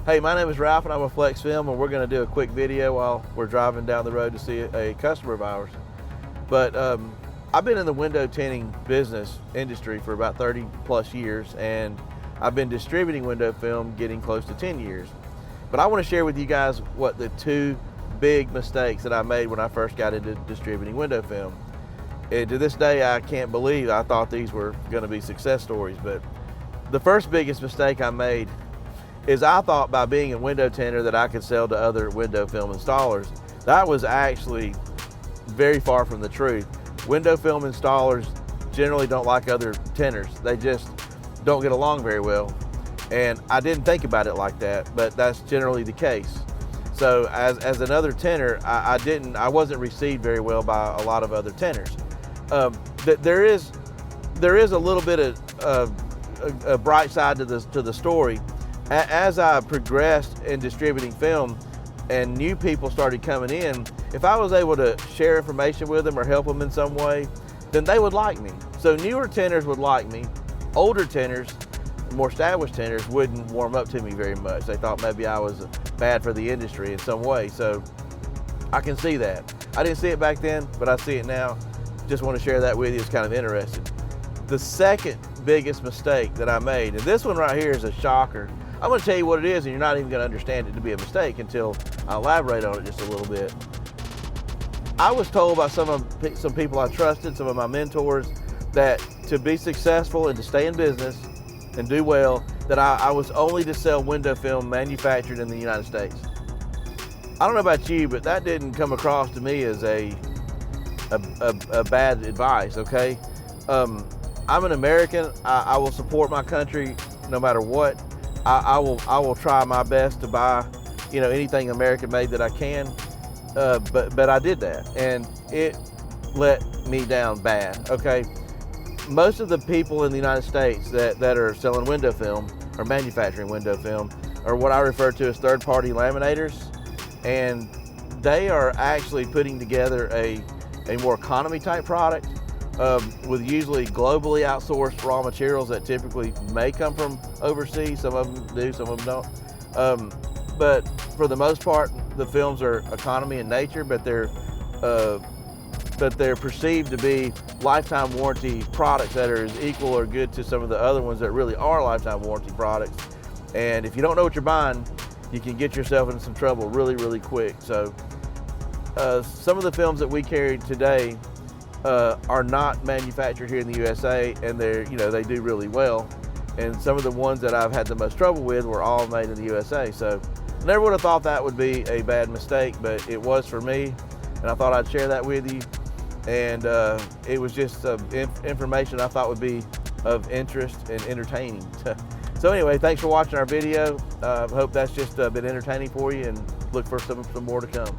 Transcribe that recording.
Hey, my name is Ralph and I'm with Flexfilm, and we're going to do a quick video while we're driving down the road to see a customer of ours. But I've been in the window tinting business industry for about 30 plus years, and I've been distributing window film getting close to 10 years. But I want to share with you guys what the two big mistakes that I made when I first got into distributing window film. And to this day, I can't believe I thought these were going to be success stories. But the first biggest mistake I made is I thought by being a window tinter that I could sell to other window film installers. That was actually very far from the truth. Window film installers generally don't like other tinters. They just don't get along very well. And I didn't think about it like that, but that's generally the case. So as another tinter, I wasn't received very well by a lot of other tinters. There is a little bit of a bright side to the story. As I progressed in distributing film and new people started coming in, if I was able to share information with them or help them in some way, then they would like me. So newer tinters would like me. Older tinters, more established tinters, wouldn't warm up to me very much. They thought maybe I was bad for the industry in some way. So I can see that. I didn't see it back then, but I see it now. Just want to share that with you. It's kind of interesting. The second biggest mistake that I made, and this one right here is a shocker. I'm going to tell you what it is, and you're not even going to understand it to be a mistake until I elaborate on it just a little bit. I was told by some people I trusted, some of my mentors, that to be successful and to stay in business and do well, that I was only to sell window film manufactured in the United States. I don't know about you, but that didn't come across to me as a bad advice, okay? I'm an American. I will support my country no matter what. I will try my best to buy, anything American made that I can. But I did that, and it let me down bad. Okay, most of the people in the United States that are selling window film or manufacturing window film are what I refer to as third-party laminators, and they are actually putting together a more economy type product. With usually globally outsourced raw materials that typically may come from overseas. Some of them do, some of them don't. But for the most part, the films are economy in nature, but they're perceived to be lifetime warranty products that are as equal or good to some of the other ones that really are lifetime warranty products. And if you don't know what you're buying, you can get yourself in some trouble really, really quick. So some of the films that we carry today are not manufactured here in the USA, and they do really well. And some of the ones that I've had the most trouble with were all made in the USA. So I never would have thought that would be a bad mistake, but it was for me, and I thought I'd share that with you. And it was just information I thought would be of interest and entertaining. So anyway, thanks for watching our video. Hope that's just been entertaining for you, and look for some more to come.